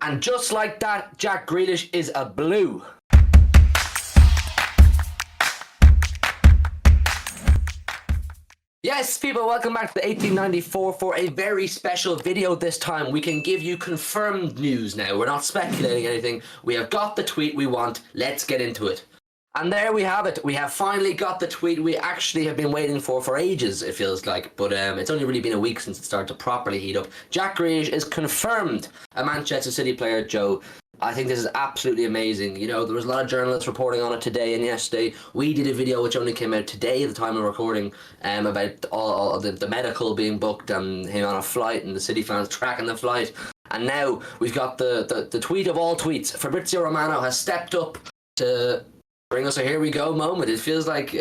And just like that, Jack Grealish is a blue. Yes, people, welcome back to the 1894 for a very special video this time. We can give you confirmed news now. We're not speculating anything. We have got the tweet we want. Let's get into it. And there we have it. We have finally got the tweet we actually have been waiting for ages, it feels like. But it's only really been a week since it started to properly heat up. Jack Grealish is confirmed a Manchester City player, Joe. I think this is absolutely amazing. You know, there was a lot of journalists reporting on it today and yesterday. We did a video which only came out today at the time of recording about all the medical being booked and him on a flight and the City fans tracking the flight. And now we've got the tweet of all tweets. Fabrizio Romano has stepped up to bring us a here we go moment. It feels like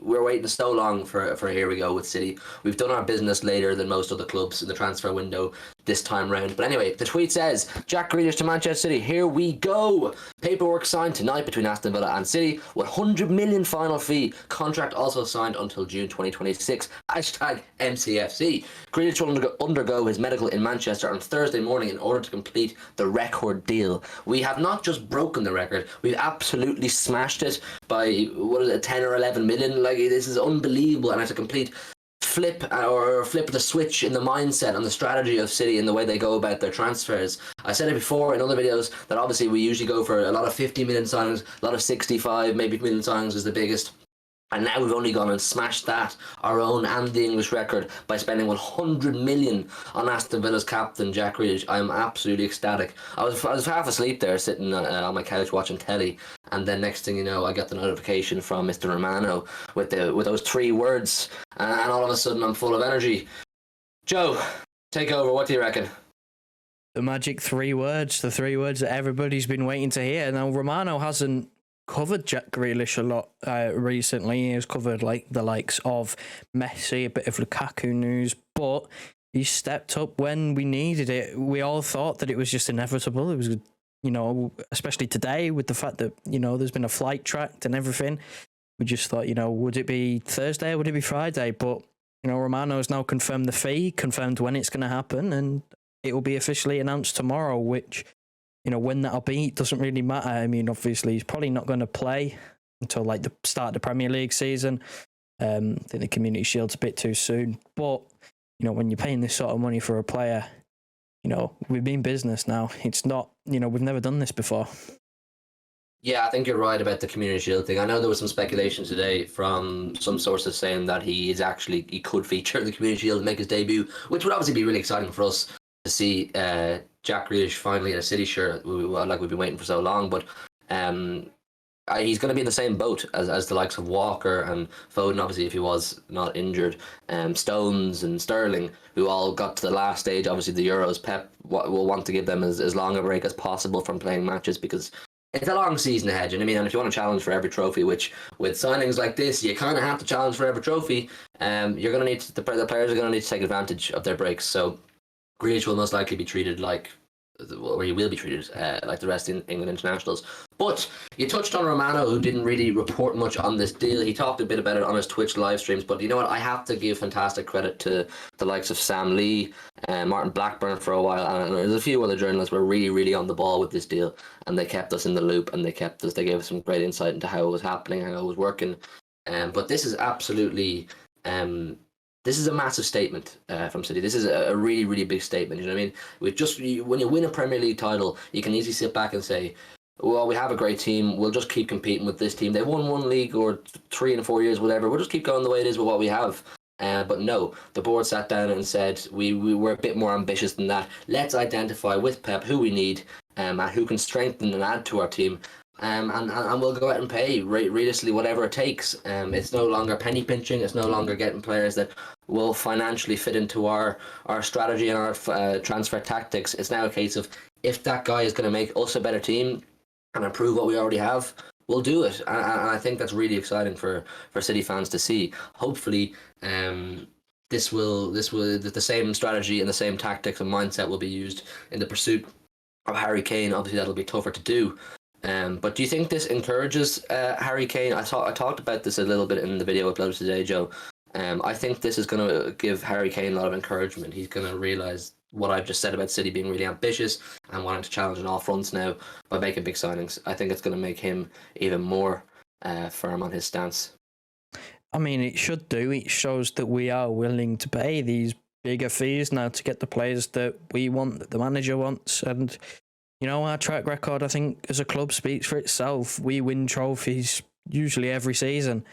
we're waiting so long for a here we go with City. We've done our business later than most other clubs in the transfer window this time round. But anyway, the tweet says, Jack Grealish to Manchester City, here we go. Paperwork signed tonight between Aston Villa and City. 100 million final fee. Contract also signed until June 2026. Hashtag MCFC. Grealish will undergo his medical in Manchester on Thursday morning in order to complete the record deal. We have not just broken the record, we've absolutely smashed it by, 10 or 11 million. Like, this is unbelievable, and it's a complete flip the switch in the mindset and the strategy of City and the way they go about their transfers. I said it before in other videos that obviously we usually go for a lot of 50 million signings, a lot of 65, maybe million signings is the biggest. And now we've only gone and smashed that, our own and the English record, by spending 100 million on Aston Villa's captain, Jack Grealish. I'm absolutely ecstatic. I was half asleep there, sitting on my couch watching telly, and then next thing you know, I got the notification from Mr. Romano with those 3 words, and all of a sudden I'm full of energy. Joe, take over. What do you reckon? The magic 3 words, the 3 words that everybody's been waiting to hear. Now, Romano hasn't covered Jack Grealish a lot recently. He has covered like the likes of Messi, a bit of Lukaku news, but he stepped up when we needed it. We all thought that it was just inevitable. It was, you know, especially today with the fact that, you know, there's been a flight tracked and everything. We just thought, you know, would it be Thursday? Would it be Friday? But, you know, Romano has now confirmed the fee, confirmed when it's going to happen, and it will be officially announced tomorrow, which, you know, when that'll be, it doesn't really matter. I mean, obviously, he's probably not going to play until like the start of the Premier League season. I think the Community Shield's a bit too soon. But, you know, when you're paying this sort of money for a player, you know, we've been business now. It's not, you know, we've never done this before. Yeah, I think you're right about the Community Shield thing. I know there was some speculation today from some sources saying that he could feature the Community Shield and make his debut, which would obviously be really exciting for us to see Jack Grealish finally in a City shirt, like we've been waiting for so long. But he's going to be in the same boat as the likes of Walker and Foden, obviously, if he was not injured. Stones and Sterling, who all got to the last stage, obviously the Euros. Pep will want to give them as long a break as possible from playing matches, because it's a long season ahead, you know what I mean? And if you want to challenge for every trophy, which with signings like this, you kind of have to challenge for every trophy, you're going to need the players are going to need to take advantage of their breaks. So Grealish will most likely be treated like, or he will be treated like the rest in England internationals. But you touched on Romano, who didn't really report much on this deal. He talked a bit about it on his Twitch live streams, but you know what? I have to give fantastic credit to the likes of Sam Lee and Martin Blackburn for a while, and there's a few other journalists were really, really on the ball with this deal, and they kept us in the loop, and they gave us some great insight into how it was happening, how it was working. But this is absolutely this is a massive statement from City. This is a really, really big statement. You know what I mean? When you win a Premier League title, you can easily sit back and say, well, we have a great team. We'll just keep competing with this team. They won 1 league or 3 in 4 years, whatever. We'll just keep going the way it is with what we have. But no, the board sat down and said, we were a bit more ambitious than that. Let's identify with Pep who we need and who can strengthen and add to our team. And we'll go out and pay realistically whatever it takes. It's no longer penny pinching. It's no longer getting players that will financially fit into our strategy and our transfer tactics. It's now a case of, if that guy is going to make us a better team and improve what we already have, we'll do it. And I think that's really exciting for City fans to see. Hopefully, this will the same strategy and the same tactics and mindset will be used in the pursuit of Harry Kane. Obviously, that'll be tougher to do. But do you think this encourages Harry Kane? I talked about this a little bit in the video uploaded today, Joe. I think this is going to give Harry Kane a lot of encouragement. He's going to realise what I've just said about City being really ambitious and wanting to challenge on all fronts now by making big signings. I think it's going to make him even more firm on his stance. I mean, it should do. It shows that we are willing to pay these bigger fees now to get the players that we want, that the manager wants. And, our track record, I think, as a club speaks for itself. We win trophies usually every season.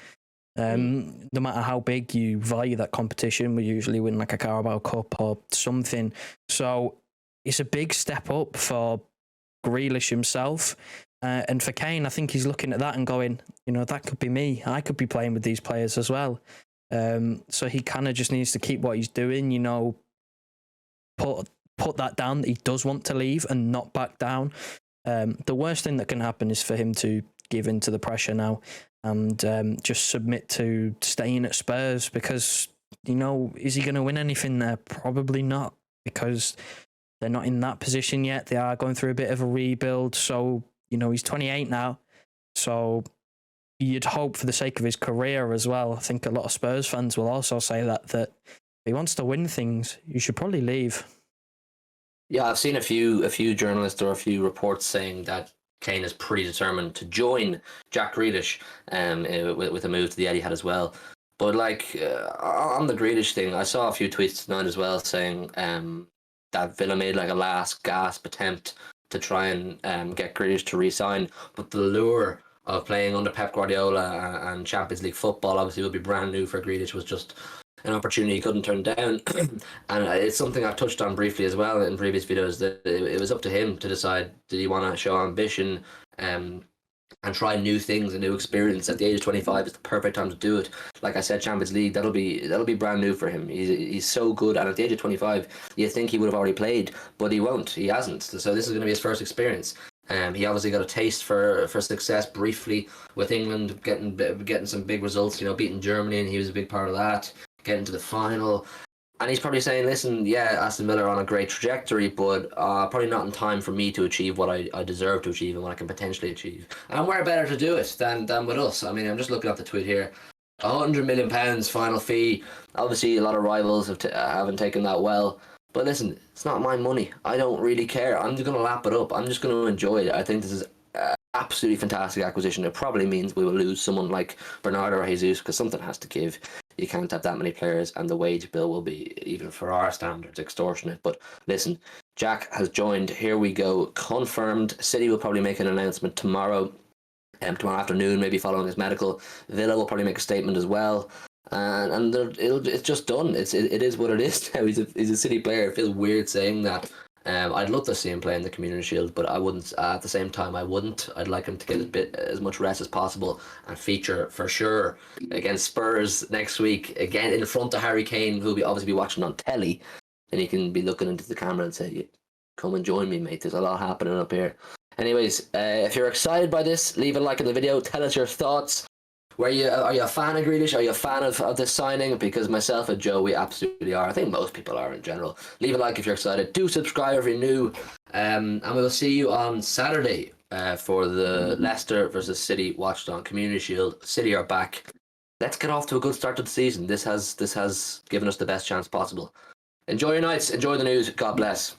No matter how big you value that competition, we usually win like a Carabao Cup or something. So it's a big step up for Grealish himself. And for Kane, I think he's looking at that and going, that could be me. I could be playing with these players as well. So he kind of just needs to keep what he's doing, put that down that he does want to leave and not back down. The worst thing that can happen is for him to give in to the pressure now and just submit to staying at Spurs because, is he going to win anything there? Probably not, because they're not in that position yet. They are going through a bit of a rebuild. So, he's 28 now. So you'd hope for the sake of his career as well. I think a lot of Spurs fans will also say that if he wants to win things, you should probably leave. Yeah, I've seen a few journalists or a few reports saying that Kane is pretty determined to join Jack Grealish with a move to the Etihad as well. But on the Grealish thing, I saw a few tweets tonight as well saying that Villa made like a last gasp attempt to try and get Grealish to re-sign, but the lure of playing under Pep Guardiola and Champions League football obviously would be brand new for Grealish, was just an opportunity he couldn't turn down. And it's something I've touched on briefly as well in previous videos, that it was up to him to decide, did he want to show ambition and try new things and new experience. At the age of 25 is the perfect time to do it. Like I said, Champions League, that'll be brand new for him. He's so good, and at the age of 25 you think he would have already played, but he won't. He hasn't. So this is going to be his first experience. He obviously got a taste for success briefly with England, getting some big results, beating Germany, and he was a big part of that, getting to the final. And he's probably saying, listen, yeah, Aston Villa are on a great trajectory, but probably not in time for me to achieve what I deserve to achieve and what I can potentially achieve. And where better to do it than with us? I mean, I'm just looking at the tweet here. £100 million final fee. Obviously, a lot of rivals haven't taken that well. But listen, it's not my money. I don't really care. I'm just going to lap it up. I'm just going to enjoy it. I think this is absolutely fantastic acquisition. It probably means we will lose someone like Bernardo or Jesus, because something has to give. You can't have that many players, and the wage bill will be, even for our standards, extortionate. But listen, Jack has joined. Here we go. Confirmed. City will probably make an announcement tomorrow afternoon, maybe following his medical. Villa will probably make a statement as well. And it's just done. It is what it is now. He's a City player. It feels weird saying that. I'd love to see him play in the Community Shield, but I wouldn't. At the same time, I wouldn't. I'd like him to get as much rest as possible and feature for sure against Spurs next week, again in front of Harry Kane, who'll obviously be watching on telly, and he can be looking into the camera and say, "Come and join me, mate. There's a lot happening up here." Anyways, if you're excited by this, leave a like in the video. Tell us your thoughts. Are you a fan of Grealish? Are you a fan of this signing? Because myself and Joe, we absolutely are. I think most people are in general. Leave a like if you're excited. Do subscribe if you're new. And we will see you on Saturday for the Leicester versus City watched on Community Shield. City are back. Let's get off to a good start to the season. This has given us the best chance possible. Enjoy your nights. Enjoy the news. God bless.